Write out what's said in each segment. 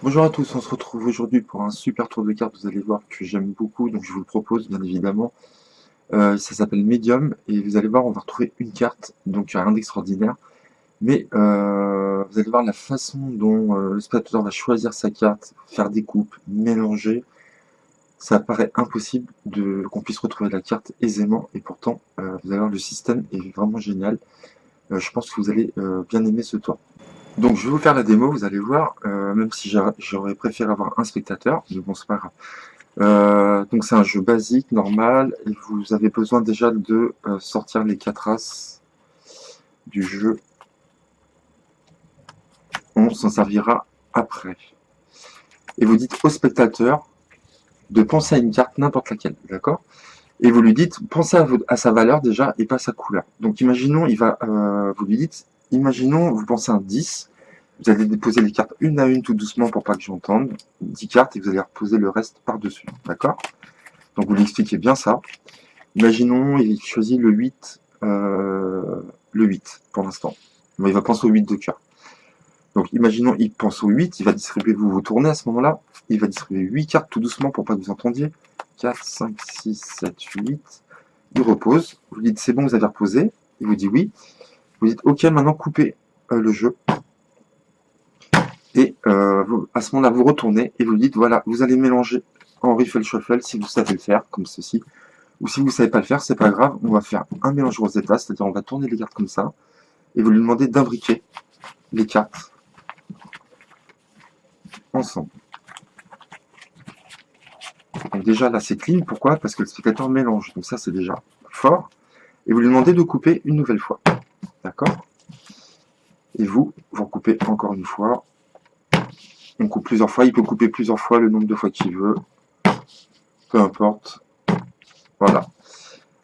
Bonjour à tous, on se retrouve aujourd'hui pour un super tour de cartes. Vous allez voir que j'aime beaucoup, donc je vous le propose bien évidemment. Ça s'appelle Medium et vous allez voir, on va retrouver une carte, donc rien d'extraordinaire. Mais vous allez voir la façon dont le spectateur va choisir sa carte, faire des coupes, mélanger. Ça paraît impossible qu'on puisse retrouver la carte aisément et pourtant vous allez voir le système est vraiment génial. Je pense que vous allez bien aimer ce tour. Donc je vais vous faire la démo, vous allez voir, même si j'aurais préféré avoir un spectateur, mais bon c'est pas grave. Donc c'est un jeu basique, normal, et vous avez besoin déjà de sortir les 4 as du jeu. On s'en servira après. Et vous dites au spectateur de penser à une carte, n'importe laquelle, d'accord? Et vous lui dites, pensez à sa valeur déjà et pas à sa couleur. Donc imaginons, vous lui dites, imaginons, vous pensez à un 10, vous allez déposer les cartes une à une tout doucement pour pas que j'entende, 10 cartes et vous allez reposer le reste par-dessus, d'accord? Donc vous lui expliquez bien ça. Imaginons, il choisit le 8 pour l'instant. Bon, il va penser au 8 de cœur. Donc imaginons, il pense au 8, il va distribuer, vous vous tournez à ce moment-là, il va distribuer 8 cartes tout doucement pour pas que vous entendiez. 4, 5, 6, 7, 8. Il repose. Vous lui dites c'est bon, vous avez reposé. Il vous dit oui. Vous dites ok, maintenant coupez le jeu. Et à ce moment-là, vous retournez et vous lui dites voilà, vous allez mélanger en riffle shuffle si vous savez le faire, comme ceci. Ou si vous ne savez pas le faire, c'est pas grave, on va faire un mélange Rosetta, c'est-à-dire on va tourner les cartes comme ça, et vous lui demandez d'imbriquer les cartes ensemble. Donc déjà là c'est clean, pourquoi? Parce que le spectateur mélange, donc ça c'est déjà fort. Et vous lui demandez de couper une nouvelle fois, d'accord? Et vous recoupez encore une fois. On coupe plusieurs fois, il peut couper plusieurs fois le nombre de fois qu'il veut, peu importe. Voilà.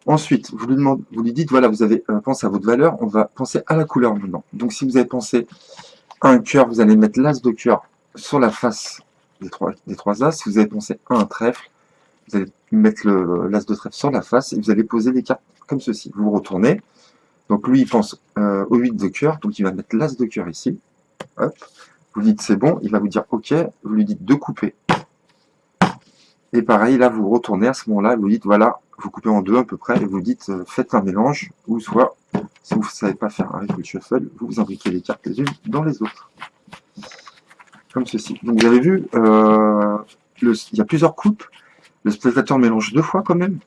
Ensuite, vous lui dites, voilà, vous avez pensé à votre valeur, on va penser à la couleur maintenant. Donc si vous avez pensé à un cœur, vous allez mettre l'as de cœur sur la face des trois as. Si vous avez pensé à un trèfle, vous allez mettre l'as de trèfle sur la face et vous allez poser les cartes comme ceci. Vous retournez. Donc lui, il pense au 8 de cœur, donc il va mettre l'as de cœur ici. Hop. Vous dites c'est bon, il va vous dire ok, vous lui dites de couper. Et pareil, là, vous retournez à ce moment-là, vous dites voilà, vous coupez en deux à peu près, et vous dites faites un mélange, ou soit, si vous ne savez pas faire un riffle shuffle, vous imbriquez les cartes les unes dans les autres. Comme ceci. Donc vous avez vu, il y a plusieurs coupes, le spectateur mélange deux fois quand même,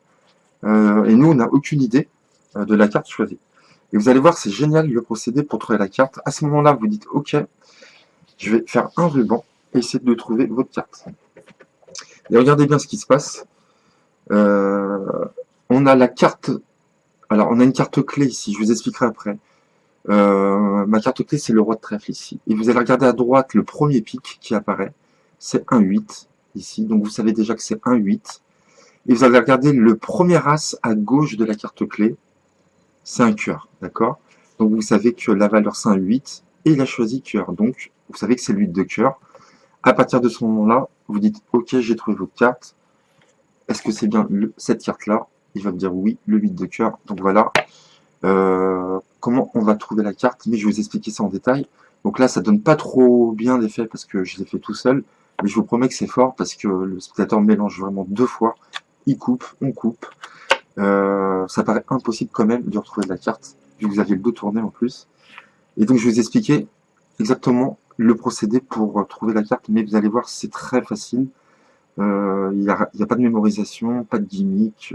et nous on n'a aucune idée de la carte choisie. Et vous allez voir, c'est génial le procédé pour trouver la carte. À ce moment-là, vous dites ok, je vais faire un ruban et essayer de trouver votre carte. Et regardez bien ce qui se passe. Euh, on a la carte, alors on a une carte clé ici, je vous expliquerai après. Ma carte clé, c'est le roi de trèfle ici. Et vous allez regarder à droite le premier pic qui apparaît. C'est un 8 ici. Donc vous savez déjà que c'est un 8. Et vous allez regarder le premier as à gauche de la carte clé. C'est un cœur. D'accord? Donc vous savez que la valeur c'est un 8. Et il a choisi cœur. Donc vous savez que c'est le 8 de cœur. À partir de ce moment-là, vous dites ok, j'ai trouvé votre carte. Est-ce que c'est bien cette carte-là? Il va me dire oui, le 8 de cœur. Donc voilà. Comment on va trouver la carte, mais je vais vous expliquer ça en détail. Donc là, ça donne pas trop bien d'effet parce que je l'ai fait tout seul, mais je vous promets que c'est fort parce que le spectateur mélange vraiment deux fois. Il coupe, on coupe. Ça paraît impossible quand même de retrouver la carte, vu que vous aviez le dos tourné en plus. Et donc je vais vous expliquer exactement le procédé pour trouver la carte, mais vous allez voir, c'est très facile. Il n'y a pas de mémorisation, pas de gimmick,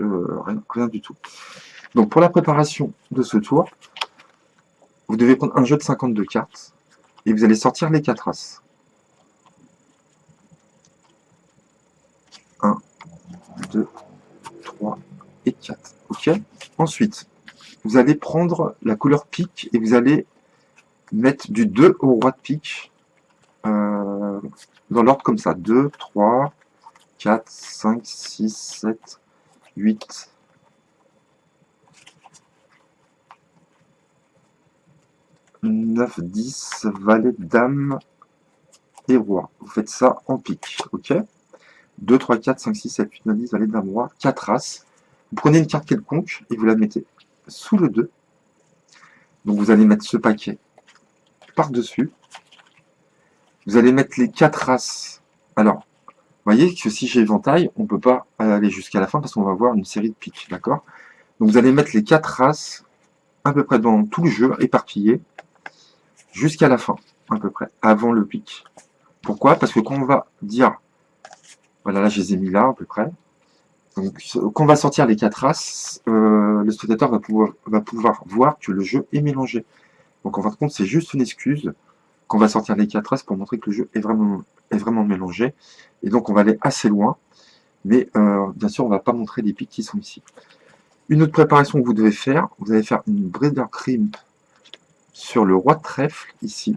rien du tout. Donc pour la préparation de ce tour, vous devez prendre un jeu de 52 cartes et vous allez sortir les 4 as. 1, 2, 3 et 4. Ok. Ensuite, vous allez prendre la couleur pique et vous allez mettre du 2 au roi de pique dans l'ordre comme ça. 2, 3, 4, 5, 6, 7, 8, 9, 10, valet, dame et roi. Vous faites ça en pique. Ok. 2, 3, 4, 5, 6, 7, 8, 9, 10, valet, dame, roi. 4 as. Vous prenez une carte quelconque et vous la mettez sous le 2. Donc vous allez mettre ce paquet par-dessus. Vous allez mettre les 4 As. Alors, vous voyez que si j'ai éventail, on ne peut pas aller jusqu'à la fin parce qu'on va avoir une série de piques, d'accord? Donc vous allez mettre les 4 As à peu près dans tout le jeu, éparpillés, jusqu'à la fin, à peu près, avant le pic. Pourquoi? Parce que quand on va dire, voilà, là je les ai mis là à peu près, donc quand on va sortir les 4 As, le spectateur va pouvoir voir que le jeu est mélangé. Donc en fin de compte, c'est juste une excuse qu'on va sortir les 4 As pour montrer que le jeu est vraiment mélangé. Et donc on va aller assez loin, mais bien sûr on ne va pas montrer les pics qui sont ici. Une autre préparation que vous devez faire, vous allez faire une Breeder Crimp sur le roi de trèfle, ici.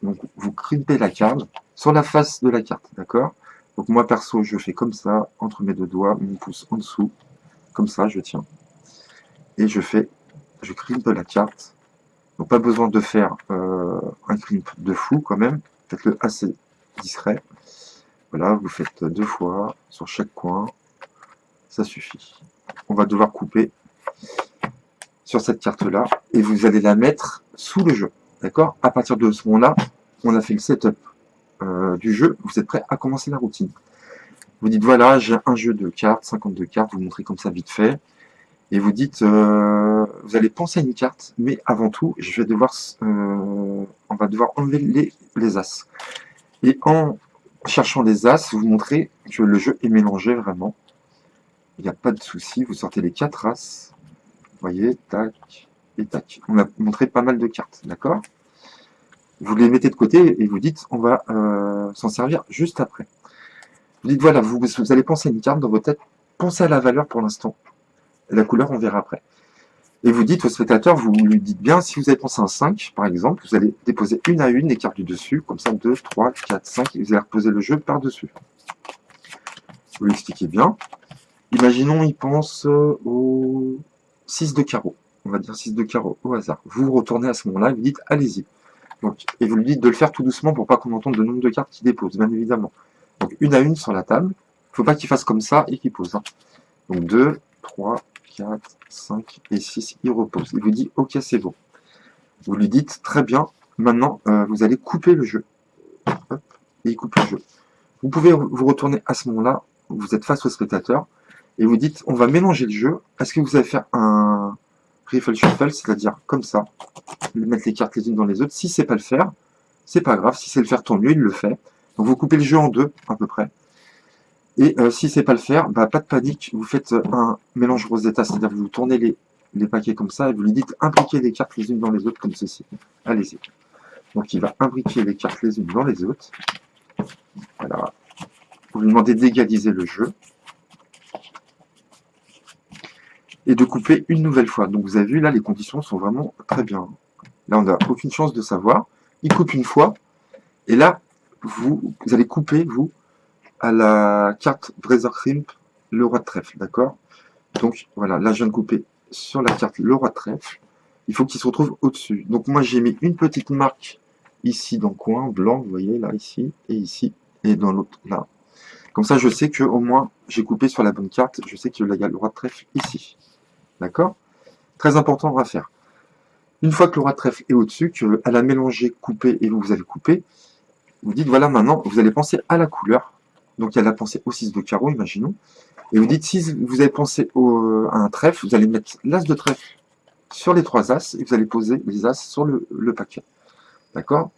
Donc vous crimpez la carte sur la face de la carte, d'accord? Donc moi perso, je fais comme ça, entre mes deux doigts, mon pouce en dessous, comme ça, je tiens. Et je crimpe la carte. Donc pas besoin de faire un crimp de fou quand même, faites-le assez discret. Voilà, vous faites 2 fois sur chaque coin, ça suffit. On va devoir couper sur cette carte-là, et vous allez la mettre sous le jeu, d'accord? À partir de ce moment-là, on a fait le setup du jeu, vous êtes prêt à commencer la routine. Vous dites, voilà, j'ai un jeu de cartes, 52 cartes, vous montrez comme ça vite fait, et vous dites, vous allez penser à une carte, mais avant tout, on va devoir enlever les As. Et en cherchant les As, vous montrez que le jeu est mélangé vraiment. Il n'y a pas de souci, vous sortez les 4 As, vous voyez, tac, et tac. On a montré pas mal de cartes, d'accord? Vous les mettez de côté et vous dites, on va s'en servir juste après. Vous dites, voilà, vous allez penser à une carte dans votre tête, pensez à la valeur pour l'instant. La couleur, on verra après. Et vous dites au spectateur, vous lui dites bien, si vous avez pensé à un 5, par exemple, vous allez déposer une à une les cartes du dessus, comme ça, 2, 3, 4, 5, et vous allez reposer le jeu par-dessus. Vous l'expliquez bien. Imaginons, il pense au 6 de carreau. On va dire 6 de carreau, au hasard. Vous retournez à ce moment-là et vous dites, allez-y. Donc, et vous lui dites de le faire tout doucement pour pas qu'on entende le nombre de cartes qu'il dépose, bien évidemment. Donc, une à une sur la table. Il ne faut pas qu'il fasse comme ça et qu'il pose. Hein. Donc 2, 3, 4, 5 et 6, il repose. Il vous dit, ok, c'est bon. Vous lui dites, très bien, maintenant, vous allez couper le jeu. Hop, et il coupe le jeu. Vous pouvez vous retourner à ce moment-là, vous êtes face au spectateur, et vous dites, on va mélanger le jeu. Est-ce que vous allez faire un riffle shuffle, c'est-à-dire comme ça, mettre les cartes les unes dans les autres. Si c'est pas le faire, c'est pas grave. Si c'est le faire, tant mieux, il le fait. Donc vous coupez le jeu en deux, à peu près. Et si c'est pas le faire, bah, pas de panique, vous faites un mélange Rosetta, c'est-à-dire vous tournez les paquets comme ça et vous lui dites imbriquer les cartes les unes dans les autres comme ceci. Allez-y. Donc il va imbriquer les cartes les unes dans les autres. Voilà. Vous lui demandez d'égaliser le jeu. Et de couper une nouvelle fois. Donc vous avez vu, là, les conditions sont vraiment très bien. Là, on n'a aucune chance de savoir. Il coupe une fois. Et là, vous allez couper, vous, à la carte Breeder Crimp, le roi de trèfle, d'accord? Donc voilà, là je viens de couper sur la carte le roi de trèfle. Il faut qu'il se retrouve au-dessus. Donc moi j'ai mis une petite marque ici dans le coin, blanc, vous voyez, là, ici, et dans l'autre, là. Comme ça je sais que au moins j'ai coupé sur la bonne carte, je sais qu'il y a le roi de trèfle ici. D'accord? Très important à faire. Une fois que le roi de trèfle est au-dessus, qu'elle a mélangé, coupé, et vous avez coupé, vous dites, voilà, maintenant, vous allez penser à la couleur. Donc, elle a pensé au 6 de carreau, imaginons. Et vous dites, si vous avez pensé à un trèfle, vous allez mettre l'as de trèfle sur les 3 as et vous allez poser les as sur le paquet. D'accord?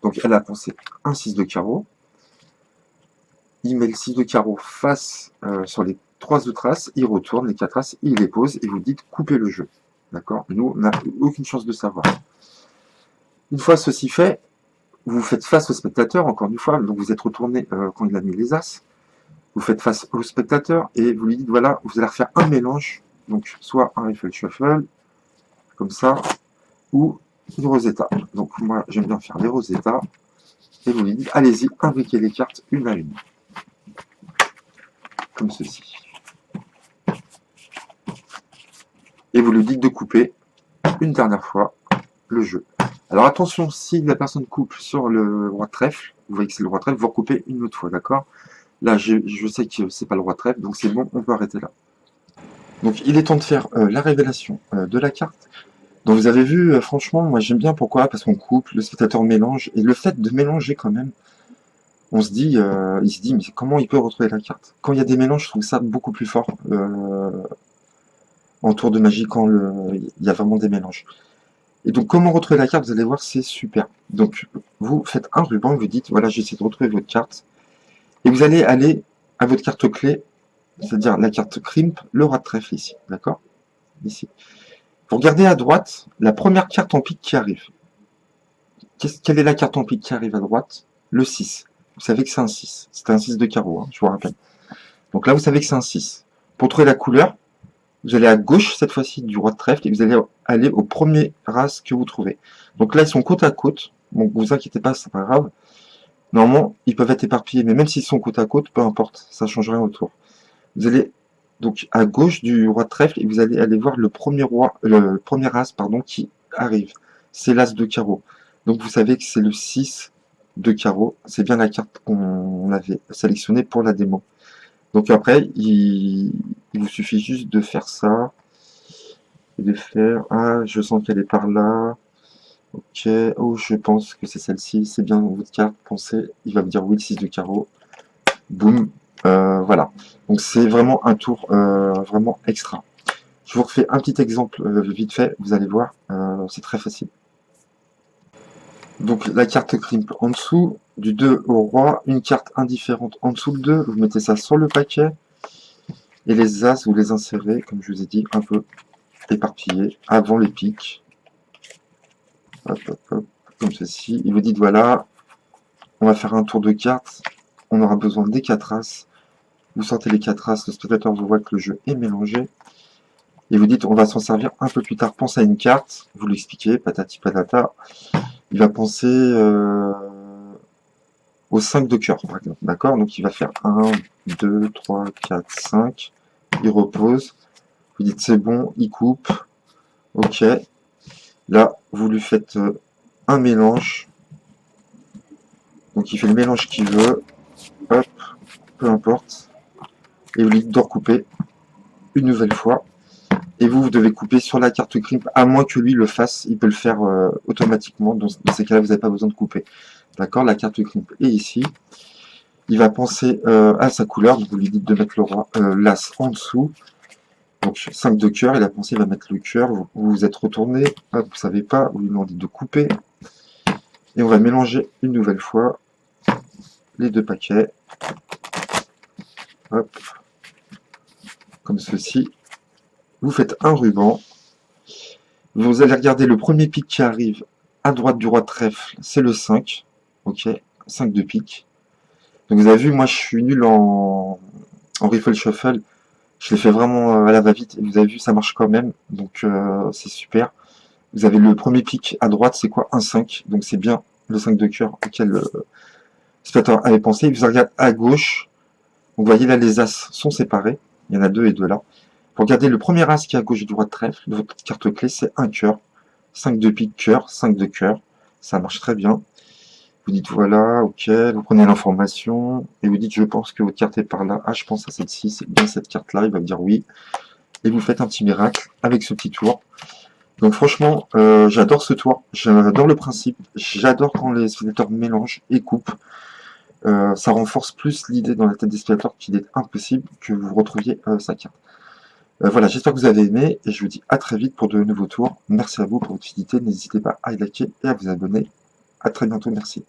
Donc, elle a pensé un 6 de carreau. Il met le 6 de carreau face sur les 3 autres as. Il retourne les 4 as, il les pose et vous dites, coupez le jeu. D'accord? Nous, on n'a aucune chance de savoir. Une fois ceci fait, vous faites face au spectateur, encore une fois, donc vous êtes retourné quand il a mis les as. Vous faites face au spectateur et vous lui dites, voilà, vous allez refaire un mélange, donc soit un riffle shuffle, comme ça, ou une Rosetta. Donc moi, j'aime bien faire les Rosetta, et vous lui dites, allez-y, imbriquez les cartes une à une, comme ceci. Et vous lui dites de couper une dernière fois le jeu. Alors attention, si la personne coupe sur le roi de trèfle, vous voyez que c'est le roi de trèfle, vous recoupez une autre fois, d'accord? Là, je sais que c'est pas le roi de trèfle, donc c'est bon, on peut arrêter là. Donc il est temps de faire la révélation de la carte. Donc vous avez vu, franchement, moi j'aime bien pourquoi, parce qu'on coupe, le spectateur mélange, et le fait de mélanger quand même, on se dit, il se dit, mais comment il peut retrouver la carte? Quand il y a des mélanges, je trouve ça beaucoup plus fort en tour de magie quand il y a vraiment des mélanges. Et donc comment retrouver la carte, vous allez voir, c'est super. Donc vous faites un ruban, vous dites, voilà, j'essaie de retrouver votre carte, et vous allez aller à votre carte clé, c'est-à-dire la carte crimp, le roi de trèfle ici, d'accord? Ici. Vous regardez à droite la première carte en pique qui arrive. Quelle est la carte en pique qui arrive à droite? Le 6. Vous savez que c'est un 6. C'est un 6 de carreau, hein, je vous rappelle. Donc là, vous savez que c'est un 6. Pour trouver la couleur, vous allez à gauche, cette fois-ci, du roi de trèfle, et vous allez aller au premier as que vous trouvez. Donc là, ils sont côte à côte. Bon, vous inquiétez pas, c'est pas grave. Normalement, ils peuvent être éparpillés, mais même s'ils sont côte à côte, peu importe, ça change rien autour. Vous allez donc à gauche du roi de trèfle et vous allez aller voir le premier as, pardon, qui arrive. C'est l'as de carreau. Donc vous savez que c'est le 6 de carreau. C'est bien la carte qu'on avait sélectionnée pour la démo. Donc après, il vous suffit juste de faire ça et de faire, ah, je sens qu'elle est par là. Ok, oh, je pense que c'est celle-ci. C'est bien votre carte. Pensez, il va vous dire oui, le 6 de carreau. Boum. Voilà. Donc c'est vraiment un tour vraiment extra. Je vous refais un petit exemple vite fait, vous allez voir, c'est très facile. Donc la carte crimp en dessous, du 2 au roi, une carte indifférente en dessous le 2, vous mettez ça sur le paquet, et les as, vous les insérez, comme je vous ai dit, un peu éparpillés, avant les piques. Hop, hop, hop, comme ceci. Et vous dites, voilà, on va faire un tour de cartes, on aura besoin des 4 as. Vous sortez les 4 as, le spectateur vous voit que le jeu est mélangé. Et vous dites, on va s'en servir un peu plus tard. Pense à une carte, vous l'expliquez, patati patata. Il va penser au 5 de cœur, par exemple. D'accord? Donc il va faire 1, 2, 3, 4, 5. Il repose. Vous dites, c'est bon, il coupe. Ok. Là, vous lui faites un mélange. Donc il fait le mélange qu'il veut. Hop, peu importe. Et vous lui dites de recouper une nouvelle fois. Et vous devez couper sur la carte crimp, à moins que lui le fasse, il peut le faire automatiquement. Dans ces cas-là, vous n'avez pas besoin de couper. D'accord? La carte crimp est ici. Il va penser à sa couleur, donc vous lui dites de mettre le roi, l'as en dessous. Donc 5 de cœur, il a pensé, il va mettre le cœur. Vous vous êtes retourné, hop, vous savez pas, vous lui demandez de couper. Et on va mélanger une nouvelle fois les deux paquets. Hop, comme ceci. Vous faites un ruban. Vous allez regarder le premier pic qui arrive à droite du roi de trèfle, c'est le 5. Ok, 5 de pique. Donc vous avez vu, moi je suis nul en riffle shuffle. Je l'ai fait vraiment à la va-vite. Et vous avez vu, ça marche quand même. Donc c'est super. Vous avez le premier pic à droite, c'est quoi? Un 5. Donc c'est bien le 5 de cœur auquel le spectateur avait pensé. Vous regardez à gauche. Donc vous voyez là, les as sont séparés. Il y en a deux et deux là. Vous regardez le premier as qui est à gauche du roi de trèfle. De votre carte clé, c'est un cœur. 5 de pique, cœur, 5 de cœur. Ça marche très bien. Vous dites voilà, ok, vous prenez l'information et vous dites je pense que votre carte est par là. Ah, je pense à celle-ci, c'est bien cette carte-là. Il va me dire oui. Et vous faites un petit miracle avec ce petit tour. Donc franchement, j'adore ce tour. J'adore le principe. J'adore quand les spectateurs mélangent et coupent. Ça renforce plus l'idée dans la tête des spectateurs qu'il est impossible que vous retrouviez sa carte. Voilà, j'espère que vous avez aimé et je vous dis à très vite pour de nouveaux tours. Merci à vous pour votre fidélité. N'hésitez pas à liker et à vous abonner. À très bientôt, merci.